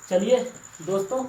चलिए दोस्तों,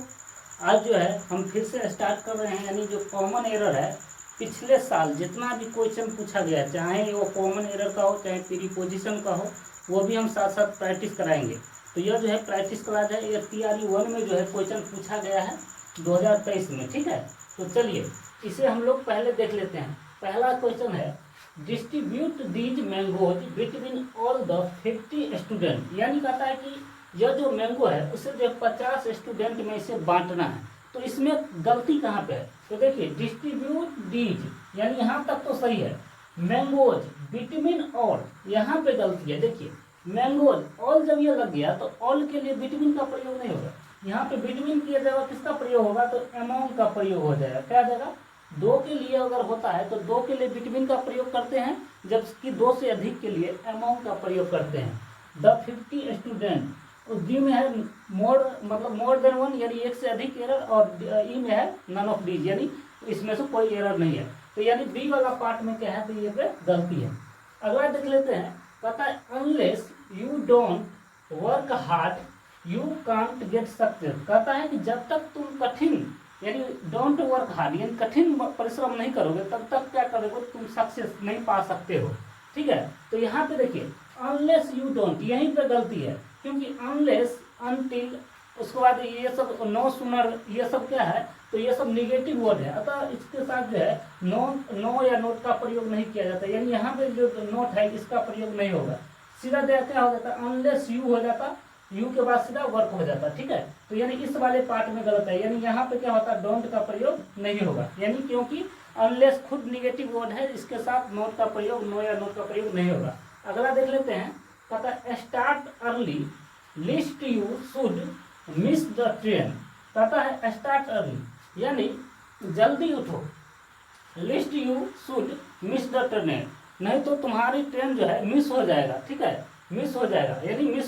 आज जो है हम फिर से स्टार्ट कर रहे हैं। यानी जो कॉमन एरर है, पिछले साल जितना भी क्वेश्चन पूछा गया है, चाहे वो कॉमन एरर का हो चाहे प्रीपोजिशन का हो, वो भी हम साथ साथ प्रैक्टिस कराएंगे। तो यह जो है प्रैक्टिस क्लास है। ये TRE 1 में जो है क्वेश्चन पूछा गया है 2023 में। ठीक है, तो चलिए इसे हम लोग पहले देख लेते हैं। पहला क्वेश्चन है, distribute these mangoes between all the 50 student. यानी कहता है कि यह जो मैंगो है उसे जो 50 स्टूडेंट में इसे बांटना है। तो इसमें गलती कहाँ पे है? तो देखिए, डिस्ट्रीब्यूट दीज यानी यहाँ तक तो सही है। मैंगोज बिटवीन ऑल, यहाँ पे गलती है। देखिए, मैंगोज ऑल जब ये लग गया तो ऑल के लिए बिटवीन का प्रयोग नहीं होगा। यहाँ पे बिटवीन किया जाएगा, किसका प्रयोग होगा? तो अमोंग का प्रयोग हो जाएगा। क्या जाएगा? दो के लिए अगर होता है तो दो के लिए बिटवीन का प्रयोग करते हैं, जबकि दो से अधिक के लिए अमोंग का प्रयोग करते हैं। द 50 स्टूडेंट, उस डी में है मोर, मतलब मोर देन वन यानी एक से अधिक एरर, और ई में है नन ऑफ डीज यानी इसमें से कोई एरर नहीं है। तो यानी बी वाला पार्ट में क्या है? तो ये पे गलती है। अगला देख लेते हैं, कहता है unless you don't work hard you can't get success. कहता है कि जब तक तुम कठिन यानी डोंट वर्क हार्ड यानी कठिन परिश्रम नहीं करोगे तब तक क्या करोगे? तुम सक्सेस नहीं पा सकते हो। ठीक है, तो यहाँ पे देखिए अनलेस यू डोंट, यहीं पे गलती है, क्योंकि अनलेस, अनटिल, उसके बाद ये सब नो सुनर, ये सब क्या है? तो ये सब निगेटिव वर्ड है। अतः इसके साथ जो है नो या नोट का प्रयोग नहीं किया जाता। यानी यहाँ पे जो नोट है इसका प्रयोग नहीं होगा। सीधा क्या हो जाता? अनलेस यू हो जाता, यू के बाद सीधा वर्क हो जाता। ठीक है, तो यानी इस वाले पार्ट में गलत है। यानी यहाँ पे क्या होता है? डोंट का प्रयोग नहीं होगा, यानी क्योंकि अनलेस खुद निगेटिव वर्ड है, इसके साथ नोट का प्रयोग, नो या नोट का प्रयोग नहीं होगा। अगला देख लेते हैं, कहता है start early list you should miss the train. कहता है स्टार्ट अर्ली यानी जल्दी उठो, list you should miss the train, नहीं तो तुम्हारी ट्रेन जो है मिस हो जाएगा। ठीक है, मिस हो जाएगा यानी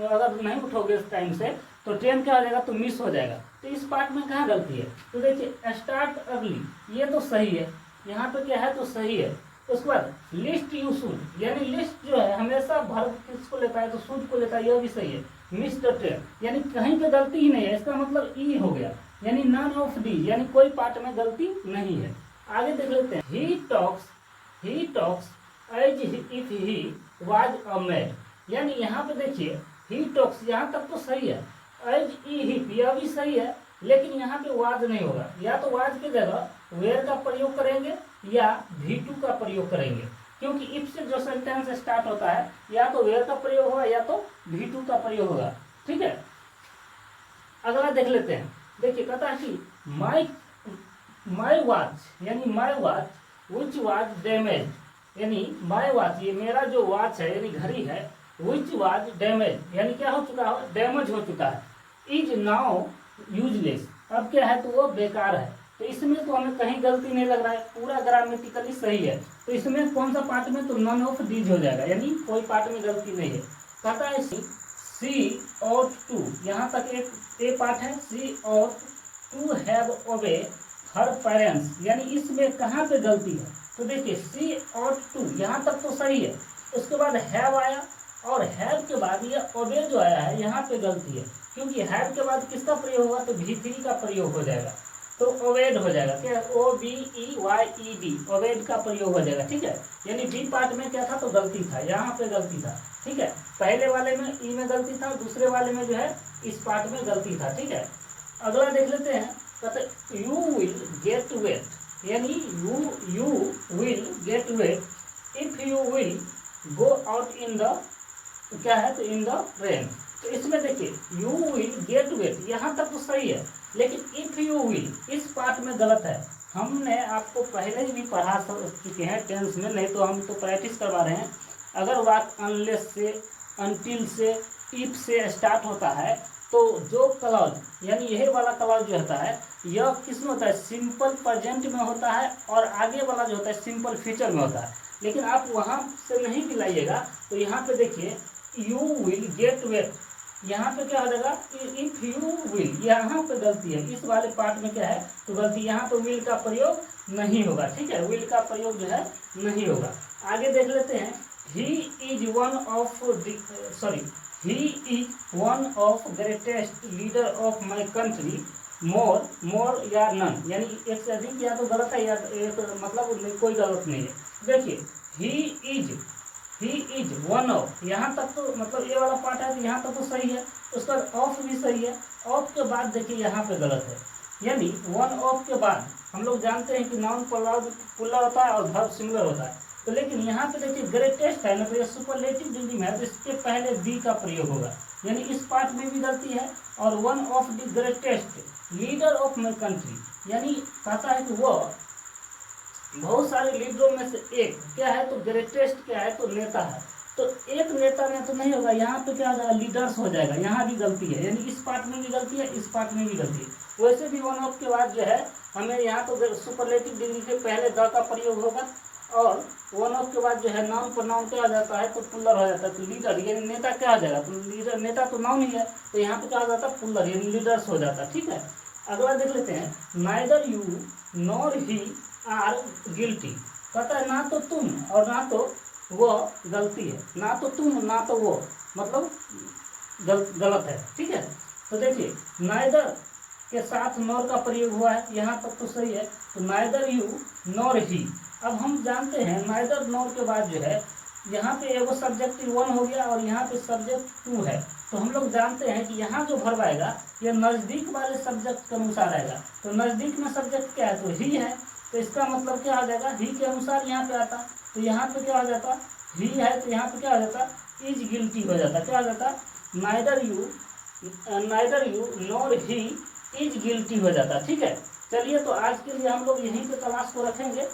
अगर नहीं उठोगे इस टाइम से तो ट्रेन क्या हो जाएगा? तो मिस हो जाएगा। तो इस पार्ट में कहाँ गलती है? तो देखिए स्टार्ट अर्ली ये तो सही है, यहाँ पे क्या है? तो सही है। उसके बाद लिस्ट यू शुड यानी लिस्ट जो है हमेशा वर्ब किसको लेता है? तो शुड को लेता है, यह भी सही है। मिस द ट्रेन यानी कहीं पे गलती ही नहीं है, इसका मतलब ई हो गया, यानी नन ऑफ डी यानी कोई पार्ट में गलती नहीं है। आगे देख लेते हैं, he talks as if he was a mad. यानी यहाँ पे देखिए ही टॉक्स, यहाँ तक तो सही है। एज ई हिप यह भी सही है, लेकिन यहाँ पे वाज नहीं होगा। या तो वाज की जगह वेयर का प्रयोग करेंगे या V2 का प्रयोग करेंगे, क्योंकि इफ से जो सेंटेंस स्टार्ट होता है या तो वेयर का प्रयोग होगा या तो V2 का प्रयोग होगा। ठीक है, अगला देख लेते हैं। देखिए कहता है कि माई वॉच यानी my watch which was damage, यानी माई वॉच ये मेरा जो वॉच है यानी घड़ी है, विच वॉज डैमेज यानी क्या हो चुका है? डैमेज हो चुका है। इज नाउ यूजलेस, अब क्या है? तो वो बेकार है। तो इसमें तो हमें कहीं गलती नहीं लग रहा है, पूरा ग्रामेटिकली सही है। तो इसमें कौन सा पार्ट में? तो नन ऑफ दीज हो जाएगा, यानी कोई पार्ट में गलती नहीं है। कहता है सी और टू, यहाँ तक एक ए पार्ट है, सी और टू हैव ओबे हर पेरेंट्स, यानी इसमें कहाँ पे गलती है? तो देखिए सी और टू यहाँ तक तो सही है। उसके बाद हैव आया, और हैव के बाद ये ओबे जो आया है यहाँ पे गलती है, क्योंकि हैव के बाद किसका प्रयोग होगा? तो V3 का प्रयोग हो जाएगा, तो ओबेड हो जाएगा। क्या? OBEYED, ओबेड का प्रयोग हो जाएगा। ठीक है, यानी बी पार्ट में क्या था? तो गलती था, यहाँ पे गलती था। ठीक है, पहले वाले में ई में गलती था, दूसरे वाले में जो है इस पार्ट में गलती था। ठीक है, अगला देख लेते हैं, कहते यू विल गेट वेट यानी you will get wet if you will go out in the, क्या है? तो इन द रेन। तो इसमें देखिए यू विल गेट वेट यहाँ तक तो सही है, लेकिन इफ यू विल इस पार्ट में गलत है। हमने आपको पहले ही भी पढ़ा चुके हैं टेंस में, नहीं तो हम तो प्रैक्टिस करवा रहे हैं। अगर वाक्य अनलेस से, अनटिल से, इफ से स्टार्ट होता है तो जो क्लॉज यानी यही वाला क्लॉज जो होता है यह किस में होता है? सिंपल प्रेजेंट में होता है, और आगे वाला जो होता है सिंपल फ्यूचर में होता है। लेकिन आप वहाँ से नहीं मिलाइएगा। तो यहाँ पे देखिए यू विल गेट वेट, यहाँ पे क्या हो जाएगा? इफ यू विल, यहाँ पे गलती है। इस वाले पार्ट में क्या है? तो गलती, यहाँ पे विल का प्रयोग नहीं होगा। ठीक है, विल का प्रयोग जो है नहीं होगा। आगे देख लेते हैं, he is one of sorry he is one of greatest leader of my country, more more या नन, यानी एक से अधिक या तो गलत है या एक मतलब कोई गलत नहीं है। देखिए ही इज वन ऑफ, यहाँ तक तो मतलब ये वाला पार्ट है तो यहाँ तक तो सही है, उसका ऑफ भी सही है। ऑफ के बाद देखिए यहाँ पे गलत है, यानी वन ऑफ के बाद हम लोग जानते हैं कि नाउन पुल्लर होता है और वर्ब सिंगुलर होता है, तो लेकिन यहाँ पे देखिए ग्रेटेस्ट है ना, तो ये सुपरलेटिव डिग्री में है तो इसके पहले दी का प्रयोग होगा, यानी इस पार्ट में भी गलती है। और one of the greatest leader of my country, यानी कहता है कि वो बहुत सारे लीडरों में से एक क्या है, तो ग्रेटेस्ट क्या है, तो नेता है। तो एक नेता में तो नहीं होगा, यहाँ पे क्या हो जाएगा, लीडर्स हो जाएगा, यहाँ भी गलती है, यानी इस पार्ट में भी गलती है, इस पार्ट में भी गलती है। वैसे भी वन ऑफ के बाद जो है हमें यहाँ तो सुपरलेटिव डिग्री के पहले द का प्रयोग होगा, और वन ऑफ के बाद जो है नाउन पर नाउन क्या हो जाता है, तो पुल्लर हो जाता है, तो लीडर यानी नेता क्या हो जाएगा, तो लीडर, नेता तो नाउन ही है, तो यहाँ पे क्या हो जाता है, पुल्लर यानी लीडर्स हो जाता है। ठीक है, अगला देख लेते हैं, neither you nor he are guilty, कहता है ना तो तुम और ना तो वो गलती है, ना तो तुम ना तो वो, मतलब गलत है। ठीक है, तो देखिए नाइदर के साथ नॉर का प्रयोग हुआ है, यहाँ तक तो सही है, तो नाइदर यू नॉर ही। अब हम जानते हैं नाइदर नॉर के बाद जो है यहाँ पे एगो सब्जेक्टिव वन हो गया और यहाँ पे सब्जेक्ट टू है, तो हम लोग जानते हैं कि यहाँ जो वर्ब आएगा ये नज़दीक वाले सब्जेक्ट के अनुसार आएगा, तो नज़दीक में सब्जेक्ट क्या है, तो ही है, तो इसका मतलब क्या हो जाएगा, ही के अनुसार यहाँ पे आता, तो यहाँ पे क्या हो जाता, ही है, तो यहाँ पे क्या हो जाता, इज गिल्टी हो जाता, क्या हो जाता, neither you nor he is guilty हो जाता। ठीक है, चलिए तो आज के लिए हम लोग यहीं पे क्लास को रखेंगे।